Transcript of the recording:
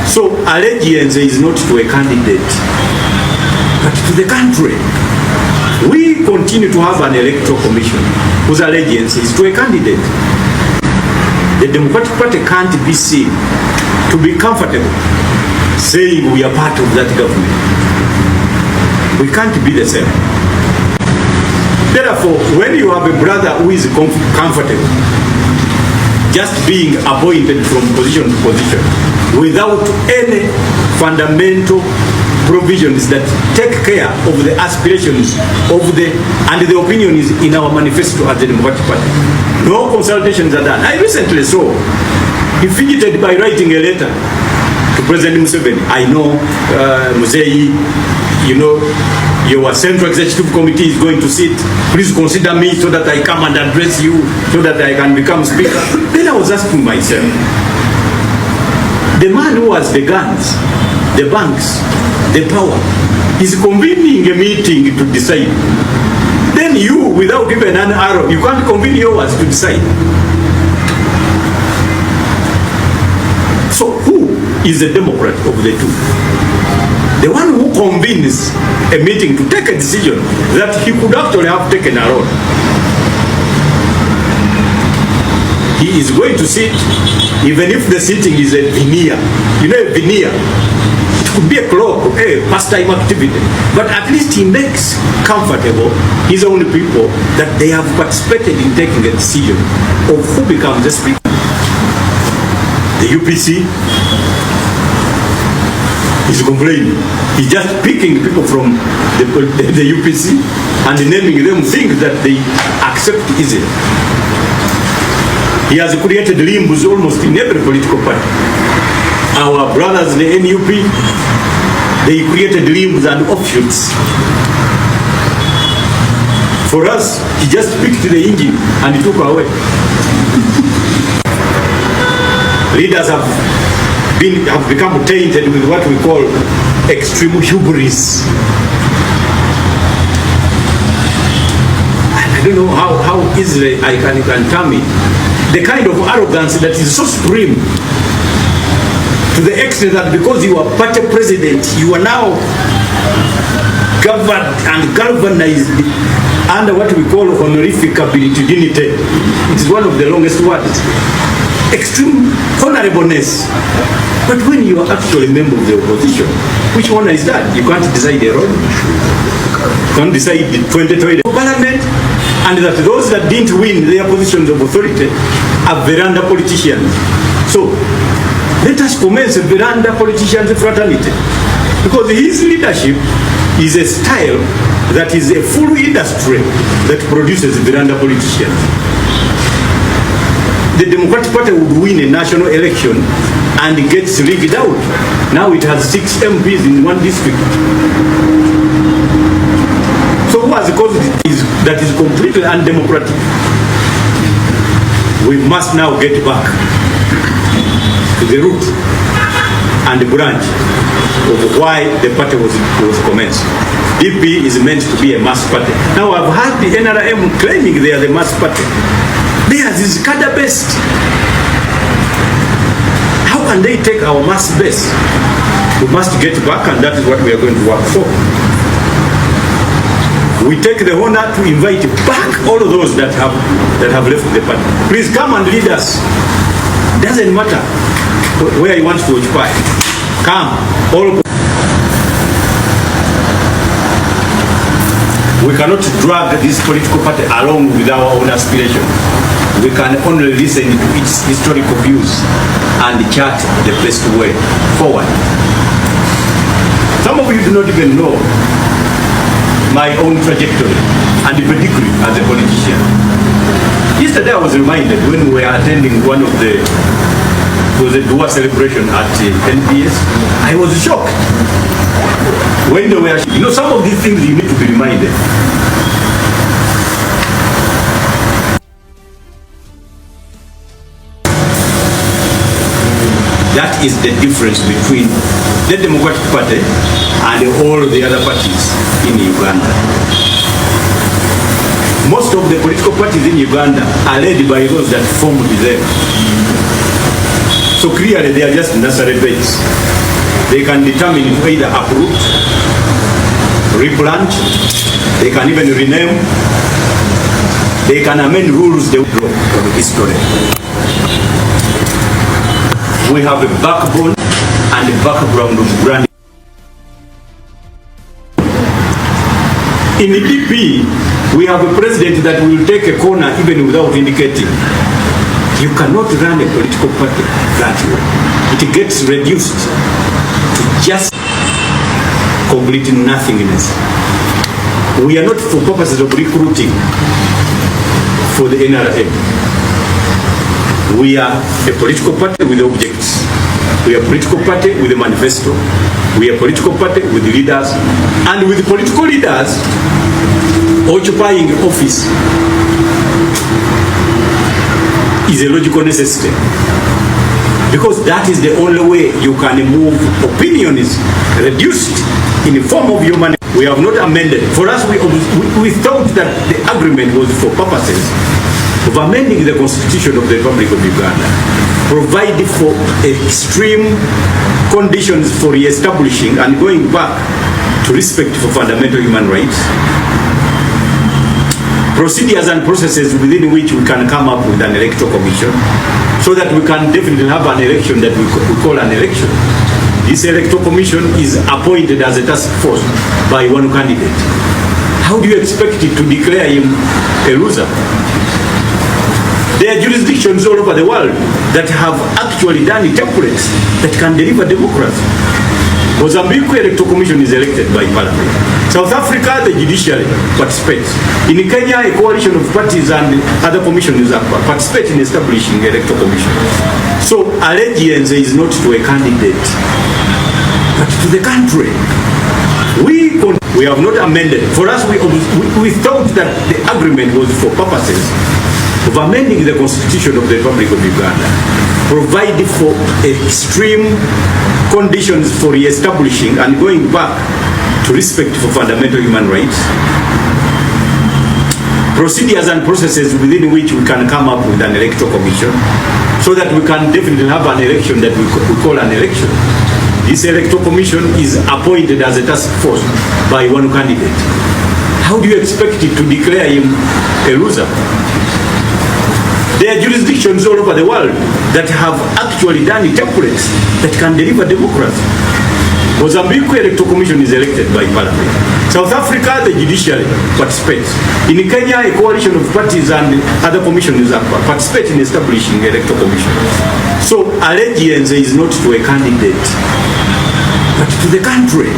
So allegiance is not to a candidate, but to the country. We continue to have an electoral commission whose allegiance is to a candidate. The Democratic Party can't be seen to be comfortable saying we are part of that government. We can't be the same. Therefore, when you have a brother who is comfortable just being appointed from position to position without any fundamental provisions that take care of the aspirations of and the opinions in our manifesto at the Democratic Party. No consultations are done. I recently saw he fidgeted by writing a letter to President Museveni. I know, Musei, you know, your Central Executive Committee is going to sit. Please consider me so that I come and address you, so that I can become Speaker. Then I was asking myself, the man who has the guns, the banks, the power, is convening a meeting to decide. Then you, without even an arrow, you can't convene yours to decide. So who is the Democrat of the two? The one who convenes a meeting to take a decision that he could actually have taken alone. He is going to sit, even if the sitting is a veneer. You know, a veneer, it could be a club, a pastime activity, but at least he makes comfortable his own people that they have participated in taking a decision of who becomes the Speaker. The UPC is complaining. He's just picking people from the UPC and naming them things that they accept easily. He has created limbs almost in every political party. Our brothers, the NUP, they created limbs and offshoots. For us, he just picked the engine and he took away. Leaders have become tainted with what we call extreme hubris. I don't know how easily I can term it. The kind of arrogance that is so supreme, to the extent that because you are party president, you are now governed and galvanized under what we call honorific ability, dignity. It is one of the longest words. Extreme honorableness. But when you are actually a member of the opposition, which honor is that? You can't decide alone. You can't decide the 2020 parliament, and that those that didn't win their positions of authority are veranda politicians. So let us commence a veranda politicians fraternity, because his leadership is a style that is a full industry that produces veranda politicians. The Democratic Party would win a national election and it gets rigged out. Now it has 6 MPs in one district. So who has caused it that is completely undemocratic? We must now get back to the root and the branch of why the party was commenced. DP is meant to be a mass party. Now I've heard the NRM claiming they are the mass party. Theirs is cadre-based. How can they take our mass base? We must get back, and that is what we are going to work for. We take the honor to invite back all of those that have left the party. Please come and lead us. Doesn't matter where you want to occupy. Come, all. We cannot drag this political party along with our own aspiration. We can only listen to its historical views and chart the best way forward. Some of you do not even know my own trajectory and pedigree as a politician. Yesterday I was reminded when we were attending one of the Dua celebration at NPS. I was shocked. When they were, you know, some of these things you need to be reminded. That is the difference between the Democratic Party and all the other parties in Uganda. Most of the political parties in Uganda are led by those that formed them. So So clearly they are just nursery beds. They can determine to either uproot, replant, they can even rename, they can amend rules they draw from history. We have a backbone and a background of brand. In the DP, we have a president that will take a corner even without indicating. You cannot run a political party that way. It gets reduced to just complete nothingness. We are not for purposes of recruiting for the NRM. We are a political party with objects. We are a political party with a manifesto. We are a political party with leaders. And with political leaders occupying office is a logical necessity. Because that is the only way you can move opinions reduced in the form of human. We have not amended. For us, we thought that the agreement was for purposes of amending the Constitution of the Republic of Uganda, provide for extreme conditions for re-establishing and going back to respect for fundamental human rights, procedures and processes within which we can come up with an electoral commission so that we can definitely have an election that we call an election. This electoral commission is appointed as a task force by one candidate. How do you expect it to declare him a loser? There are jurisdictions all over the world that have actually done templates that can deliver democracy. Mozambique Electoral Commission is elected by parliament. South Africa, the judiciary participates. In Kenya, a coalition of parties and other commissions participate in establishing electoral commission. So allegiance is not to a candidate, but to the country. We have not amended. For us, we thought that the agreement was for purposes of amending the Constitution of the Republic of Uganda, provide for extreme conditions for re-establishing and going back to respect for fundamental human rights, procedures and processes within which we can come up with an electoral commission so that we can definitely have an election that we call an election. This electoral commission is appointed as a task force by one candidate. How do you expect it to declare him a loser? There are jurisdictions all over the world that have actually done templates that can deliver democracy. Mozambique Electoral Commission is elected by parliament. South Africa, the judiciary participates. In Kenya, a coalition of parties and other commissions participate in establishing electoral commission. So allegiance is not to a candidate, but to the country.